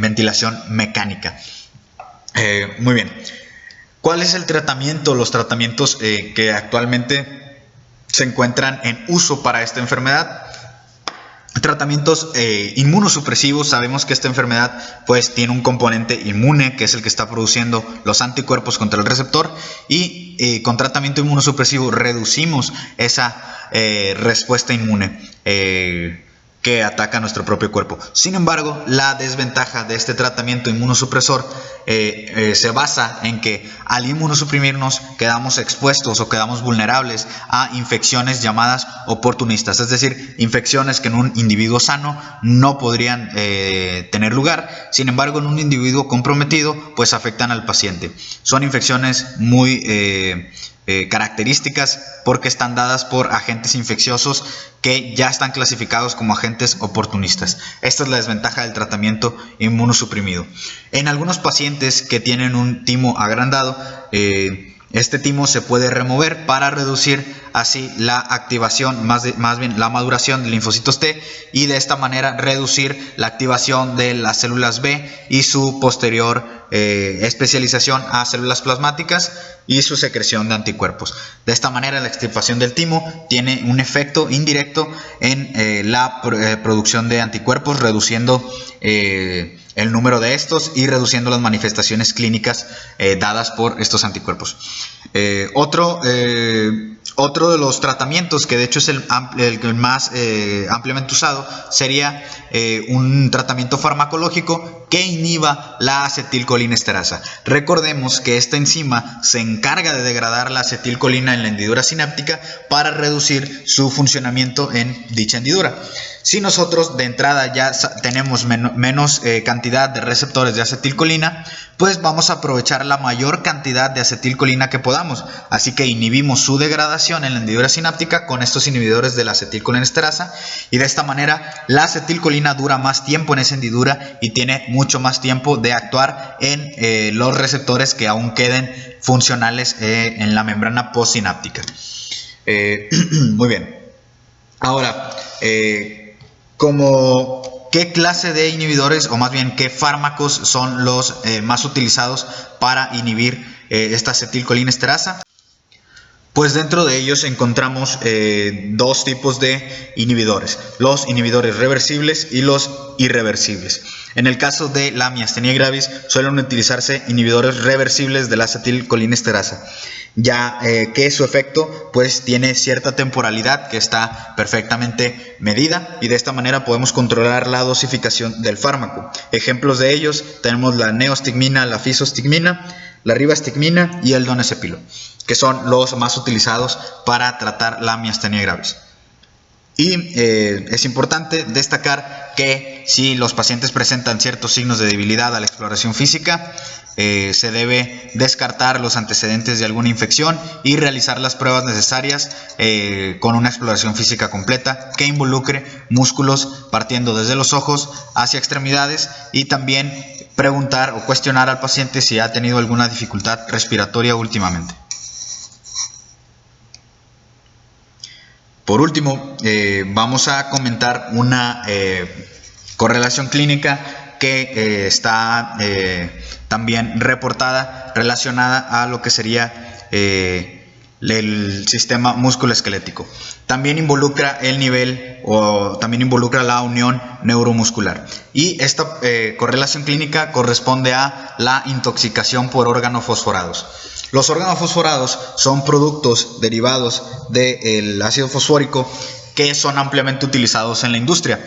ventilación mecánica. Muy bien. ¿Cuál es el tratamiento? Los tratamientos que actualmente se encuentran en uso para esta enfermedad. Tratamientos inmunosupresivos. Sabemos que esta enfermedad pues tiene un componente inmune, que es el que está produciendo los anticuerpos contra el receptor, y con tratamiento inmunosupresivo reducimos esa respuesta inmune. que ataca nuestro propio cuerpo. Sin embargo, la desventaja de este tratamiento inmunosupresor se basa en que al inmunosuprimirnos quedamos expuestos o quedamos vulnerables a infecciones llamadas oportunistas, es decir, infecciones que en un individuo sano no podrían tener lugar. Sin embargo, en un individuo comprometido pues afectan al paciente. Son infecciones muy características porque están dadas por agentes infecciosos que ya están clasificados como agentes oportunistas. Esta es la desventaja del tratamiento inmunosuprimido. En algunos pacientes que tienen un timo agrandado, este timo se puede remover para reducir así la activación, más bien la maduración de linfocitos T, y de esta manera reducir la activación de las células B y su posterior especialización a células plasmáticas y su secreción de anticuerpos. De esta manera, la extirpación del timo tiene un efecto indirecto en la producción de anticuerpos, reduciendo el número de estos y reduciendo las manifestaciones clínicas dadas por estos anticuerpos. Otro de los tratamientos, que de hecho es el más ampliamente usado, sería un tratamiento farmacológico que inhiba la acetilcolinesterasa. Recordemos que esta enzima se encarga de degradar la acetilcolina en la hendidura sináptica para reducir su funcionamiento en dicha hendidura. Si nosotros de entrada ya tenemos menos cantidad de receptores de acetilcolina, pues vamos a aprovechar la mayor cantidad de acetilcolina que podamos. Así que inhibimos su degradación en la hendidura sináptica con estos inhibidores de la acetilcolinesterasa, y de esta manera la acetilcolina dura más tiempo en esa hendidura y tiene mucho más tiempo de actuar en los receptores que aún queden funcionales en la membrana postsináptica. Muy bien. Ahora, ¿qué clase de inhibidores, o más bien qué fármacos son los más utilizados para inhibir esta acetilcolinesterasa? Pues dentro de ellos encontramos dos tipos de inhibidores: los inhibidores reversibles y los irreversibles. En el caso de la miastenia gravis suelen utilizarse inhibidores reversibles de la acetilcolinesterasa, ya que su efecto pues tiene cierta temporalidad que está perfectamente medida, y de esta manera podemos controlar la dosificación del fármaco. Ejemplos de ellos tenemos la neostigmina, la fisostigmina, la ribastigmina y el donepezilo, que son los más utilizados para tratar la miastenia gravis. Y es importante destacar que si los pacientes presentan ciertos signos de debilidad a la exploración física, se debe descartar los antecedentes de alguna infección y realizar las pruebas necesarias con una exploración física completa que involucre músculos partiendo desde los ojos hacia extremidades, y también preguntar o cuestionar al paciente si ha tenido alguna dificultad respiratoria últimamente. Por último, vamos a comentar una correlación clínica que está también reportada, relacionada a lo que sería el sistema musculoesquelético. También involucra el nivel, o también involucra la unión neuromuscular, y esta correlación clínica corresponde a la intoxicación por organofosforados. Los organofosforados son productos derivados del ácido fosfórico que son ampliamente utilizados en la industria.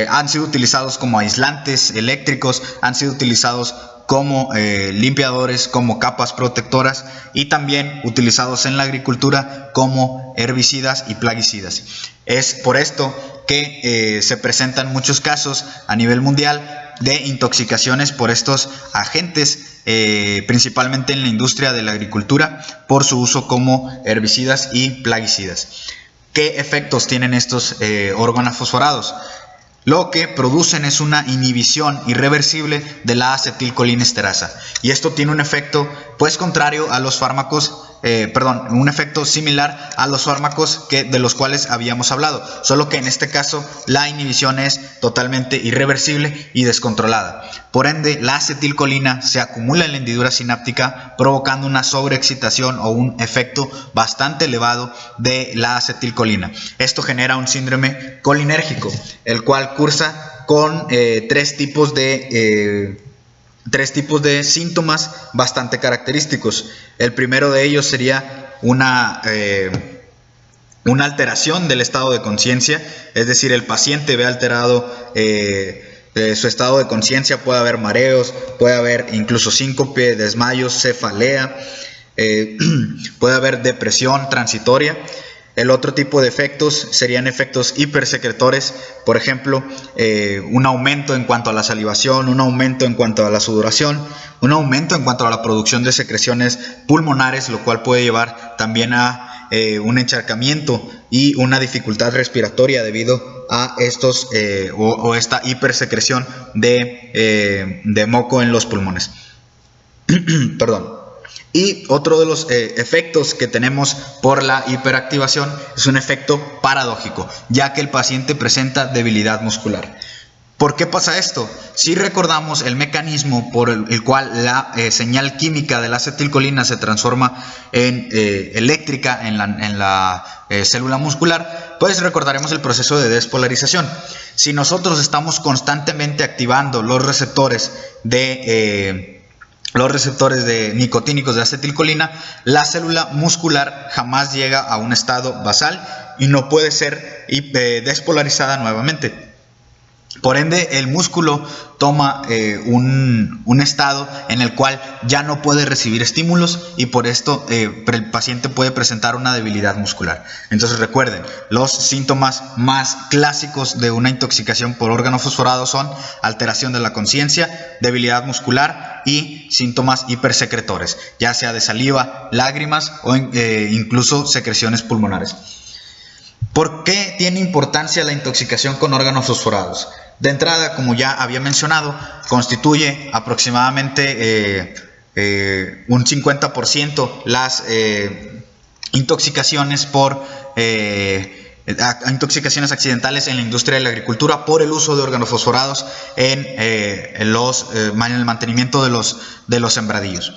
Han sido utilizados como aislantes eléctricos, han sido utilizados como limpiadores, como capas protectoras, y también utilizados en la agricultura como herbicidas y plaguicidas. Es por esto que se presentan muchos casos a nivel mundial de intoxicaciones por estos agentes, principalmente en la industria de la agricultura, por su uso como herbicidas y plaguicidas. ¿Qué efectos tienen estos organofosforados? Lo que producen es una inhibición irreversible de la acetilcolinesterasa, y esto tiene un efecto pues contrario a los fármacos, un efecto similar a los fármacos de los cuales habíamos hablado, solo que en este caso la inhibición es totalmente irreversible y descontrolada. Por ende, la acetilcolina se acumula en la hendidura sináptica, provocando una sobreexcitación o un efecto bastante elevado de la acetilcolina. Esto genera un síndrome colinérgico, el cual cursa con tres tipos de síntomas bastante característicos. El primero de ellos sería una una alteración del estado de conciencia, es decir, el paciente ve alterado su estado de conciencia, puede haber mareos, puede haber incluso síncope, desmayos, cefalea, puede haber depresión transitoria. El otro tipo de efectos serían efectos hipersecretores, por ejemplo, un aumento en cuanto a la salivación, un aumento en cuanto a la sudoración, un aumento en cuanto a la producción de secreciones pulmonares, lo cual puede llevar también a un encharcamiento y una dificultad respiratoria debido a estos o esta hipersecreción de moco en los pulmones. Perdón. Y otro de los efectos que tenemos por la hiperactivación es un efecto paradójico, ya que el paciente presenta debilidad muscular. ¿Por qué pasa esto? Si recordamos el mecanismo por el cual la señal química de la acetilcolina se transforma en eléctrica en la célula muscular, pues recordaremos el proceso de despolarización. Si nosotros estamos constantemente activando los receptores de nicotínicos de acetilcolina, la célula muscular jamás llega a un estado basal y no puede ser despolarizada nuevamente. Por ende, el músculo toma un estado en el cual ya no puede recibir estímulos y por esto el paciente puede presentar una debilidad muscular. Entonces recuerden, los síntomas más clásicos de una intoxicación por organofosforados son alteración de la conciencia, debilidad muscular y síntomas hipersecretores, ya sea de saliva, lágrimas o incluso secreciones pulmonares. ¿Por qué tiene importancia la intoxicación con organofosforados? De entrada, como ya había mencionado, constituye aproximadamente un 50% las intoxicaciones por intoxicaciones accidentales en la industria de la agricultura por el uso de organofosforados en el mantenimiento de los sembradillos.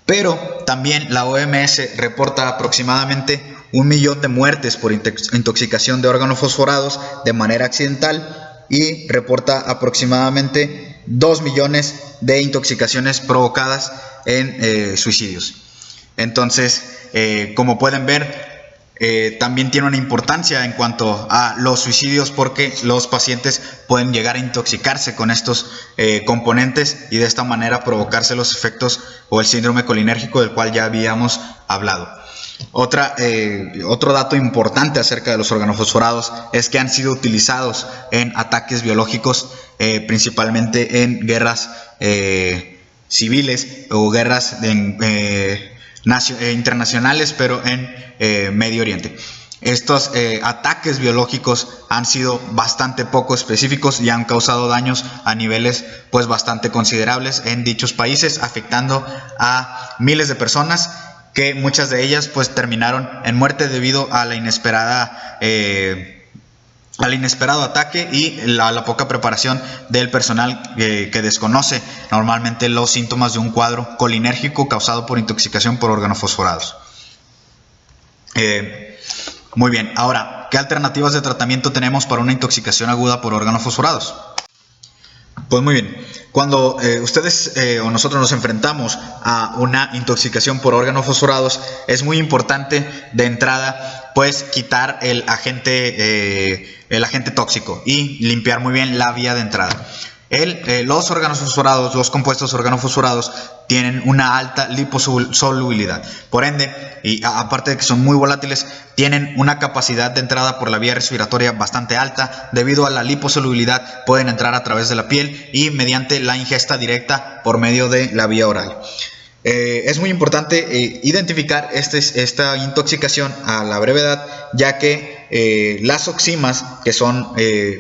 Pero también la OMS reporta aproximadamente 1 millón de muertes por intoxicación de organofosforados de manera accidental y reporta aproximadamente 2 millones de intoxicaciones provocadas en suicidios. Entonces, como pueden ver, también tiene una importancia en cuanto a los suicidios porque los pacientes pueden llegar a intoxicarse con estos componentes y de esta manera provocarse los efectos o el síndrome colinérgico del cual ya habíamos hablado. Otro dato importante acerca de los organofosforados es que han sido utilizados en ataques biológicos, principalmente en guerras civiles o guerras internacionales, pero en Medio Oriente. Estos ataques biológicos han sido bastante poco específicos y han causado daños a niveles pues bastante considerables en dichos países, afectando a miles de personas, que muchas de ellas pues terminaron en muerte debido a al inesperado ataque y la poca preparación del personal que desconoce normalmente los síntomas de un cuadro colinérgico causado por intoxicación por organofosforados. Muy bien, ahora, ¿qué alternativas de tratamiento tenemos para una intoxicación aguda por organofosforados? Pues muy bien, cuando ustedes o nosotros nos enfrentamos a una intoxicación por organofosforados, es muy importante de entrada pues quitar el agente tóxico y limpiar muy bien la vía de entrada. Los organofosforados, los compuestos organofosforados tienen una alta liposolubilidad, por ende, y aparte de que son muy volátiles, tienen una capacidad de entrada por la vía respiratoria bastante alta. Debido a la liposolubilidad pueden entrar a través de la piel y mediante la ingesta directa por medio de la vía oral. Es muy importante identificar esta intoxicación a la brevedad, ya que las oximas, que son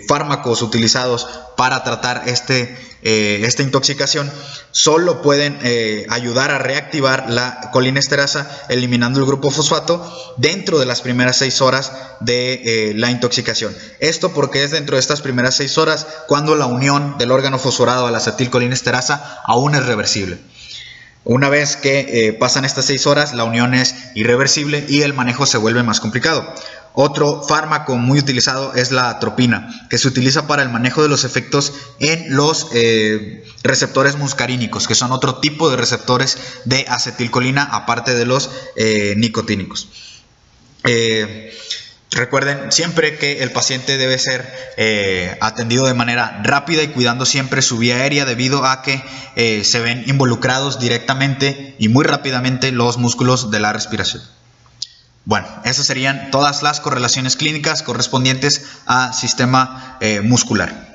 fármacos utilizados para tratar esta intoxicación, solo pueden ayudar a reactivar la colinesterasa eliminando el grupo fosfato dentro de las primeras 6 horas de la intoxicación. Esto porque es dentro de estas primeras 6 horas cuando la unión del órgano fosforado a la acetilcolinesterasa aún es reversible. Una vez que pasan estas 6 horas, la unión es irreversible y el manejo se vuelve más complicado. Otro fármaco muy utilizado es la atropina, que se utiliza para el manejo de los efectos en los receptores muscarínicos, que son otro tipo de receptores de acetilcolina aparte de los nicotínicos. Recuerden siempre que el paciente debe ser atendido de manera rápida y cuidando siempre su vía aérea, debido a que se ven involucrados directamente y muy rápidamente los músculos de la respiración. Bueno, esas serían todas las correlaciones clínicas correspondientes a sistema muscular.